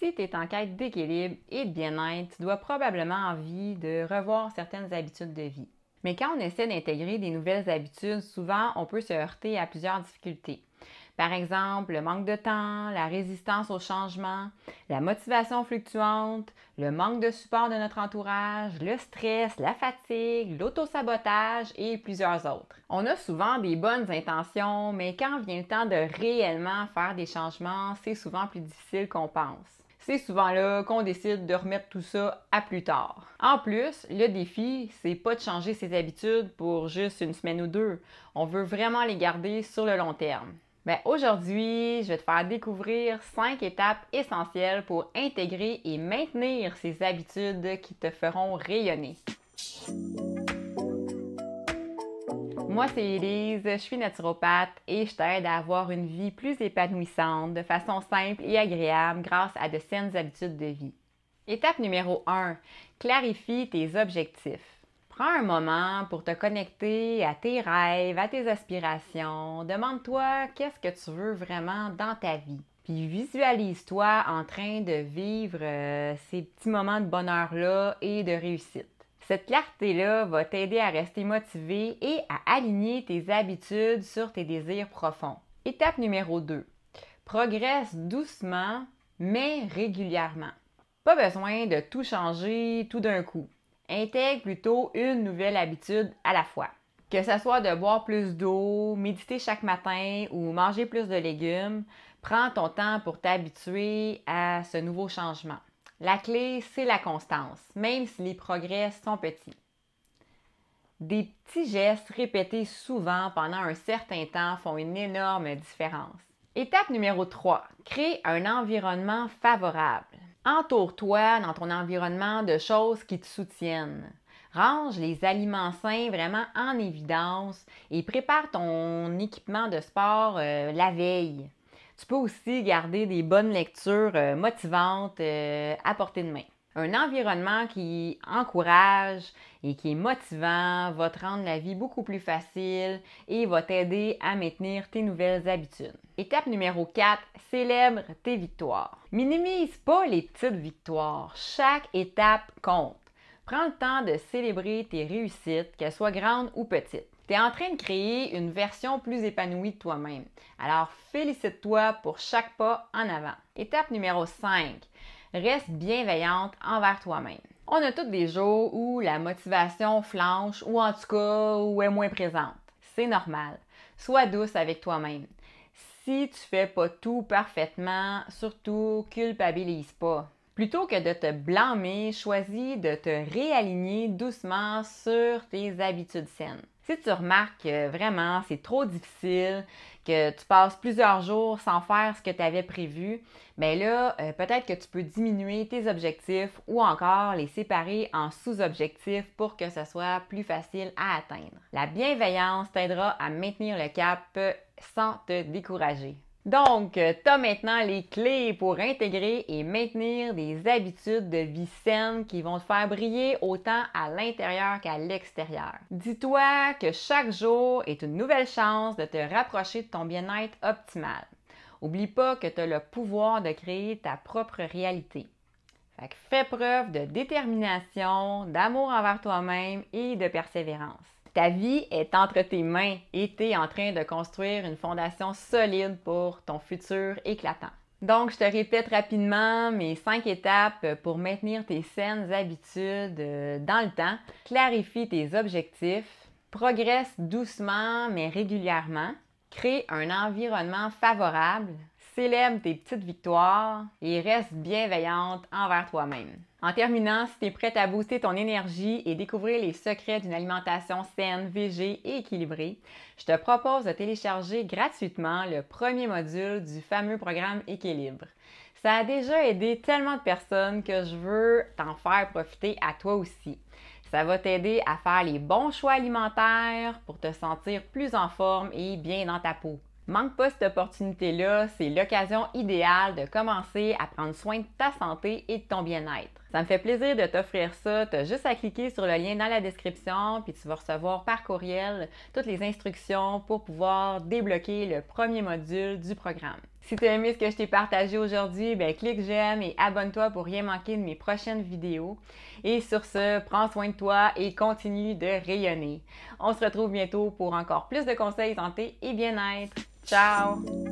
Si tu es en quête d'équilibre et de bien-être, tu dois probablement envie de revoir certaines habitudes de vie. Mais quand on essaie d'intégrer des nouvelles habitudes, souvent on peut se heurter à plusieurs difficultés. Par exemple, le manque de temps, la résistance au changement, la motivation fluctuante, le manque de support de notre entourage, le stress, la fatigue, l'autosabotage et plusieurs autres. On a souvent des bonnes intentions, mais quand vient le temps de réellement faire des changements, c'est souvent plus difficile qu'on pense. C'est souvent là qu'on décide de remettre tout ça à plus tard. En plus, le défi, c'est pas de changer ses habitudes pour juste une semaine ou deux. On veut vraiment les garder sur le long terme. Aujourd'hui, je vais te faire découvrir 5 étapes essentielles pour intégrer et maintenir ces habitudes qui te feront rayonner. Moi, c'est Élise, je suis naturopathe et je t'aide à avoir une vie plus épanouissante de façon simple et agréable grâce à de saines habitudes de vie. Étape numéro 1. Clarifie tes objectifs. Prends un moment pour te connecter à tes rêves, à tes aspirations. Demande-toi qu'est-ce que tu veux vraiment dans ta vie. Puis visualise-toi en train de vivre ces petits moments de bonheur-là et de réussite. Cette clarté-là va t'aider à rester motivé et à aligner tes habitudes sur tes désirs profonds. Étape numéro 2. Progresse doucement, mais régulièrement. Pas besoin de tout changer tout d'un coup. Intègre plutôt une nouvelle habitude à la fois. Que ce soit de boire plus d'eau, méditer chaque matin ou manger plus de légumes, prends ton temps pour t'habituer à ce nouveau changement. La clé, c'est la constance, même si les progrès sont petits. Des petits gestes répétés souvent pendant un certain temps font une énorme différence. Étape numéro 3. Crée un environnement favorable. Entoure-toi dans ton environnement de choses qui te soutiennent. Range les aliments sains vraiment en évidence et prépare ton équipement de sport la veille. Tu peux aussi garder des bonnes lectures motivantes à portée de main. Un environnement qui encourage et qui est motivant va te rendre la vie beaucoup plus facile et va t'aider à maintenir tes nouvelles habitudes. Étape numéro 4, célèbre tes victoires. Minimise pas les petites victoires. Chaque étape compte. Prends le temps de célébrer tes réussites, qu'elles soient grandes ou petites. Tu es en train de créer une version plus épanouie de toi-même. Alors félicite-toi pour chaque pas en avant. Étape numéro 5. Reste bienveillante envers toi-même. On a tous des jours où la motivation flanche ou en tout cas où elle est moins présente. C'est normal. Sois douce avec toi-même. Si tu fais pas tout parfaitement, surtout culpabilise pas. Plutôt que de te blâmer, choisis de te réaligner doucement sur tes habitudes saines. Si tu remarques que vraiment c'est trop difficile, que tu passes plusieurs jours sans faire ce que tu avais prévu, bien là, peut-être que tu peux diminuer tes objectifs ou encore les séparer en sous-objectifs pour que ce soit plus facile à atteindre. La bienveillance t'aidera à maintenir le cap sans te décourager. Donc, tu as maintenant les clés pour intégrer et maintenir des habitudes de vie saines qui vont te faire briller autant à l'intérieur qu'à l'extérieur. Dis-toi que chaque jour est une nouvelle chance de te rapprocher de ton bien-être optimal. N'oublie pas que tu as le pouvoir de créer ta propre réalité. Fait que fais preuve de détermination, d'amour envers toi-même et de persévérance. Ta vie est entre tes mains et tu es en train de construire une fondation solide pour ton futur éclatant. Donc, je te répète rapidement mes 5 étapes pour maintenir tes saines habitudes dans le temps. Clarifie tes objectifs, progresse doucement mais régulièrement, crée un environnement favorable, célèbre tes petites victoires et reste bienveillante envers toi-même. En terminant, si tu es prête à booster ton énergie et découvrir les secrets d'une alimentation saine, végé et équilibrée, je te propose de télécharger gratuitement le premier module du fameux programme Équilibre. Ça a déjà aidé tellement de personnes que je veux t'en faire profiter à toi aussi. Ça va t'aider à faire les bons choix alimentaires pour te sentir plus en forme et bien dans ta peau. Manque pas cette opportunité-là, c'est l'occasion idéale de commencer à prendre soin de ta santé et de ton bien-être. Ça me fait plaisir de t'offrir ça. Tu as juste à cliquer sur le lien dans la description puis tu vas recevoir par courriel toutes les instructions pour pouvoir débloquer le premier module du programme. Si tu as aimé ce que je t'ai partagé aujourd'hui, ben clique j'aime et abonne-toi pour rien manquer de mes prochaines vidéos. Et sur ce, prends soin de toi et continue de rayonner. On se retrouve bientôt pour encore plus de conseils santé et bien-être. Ciao!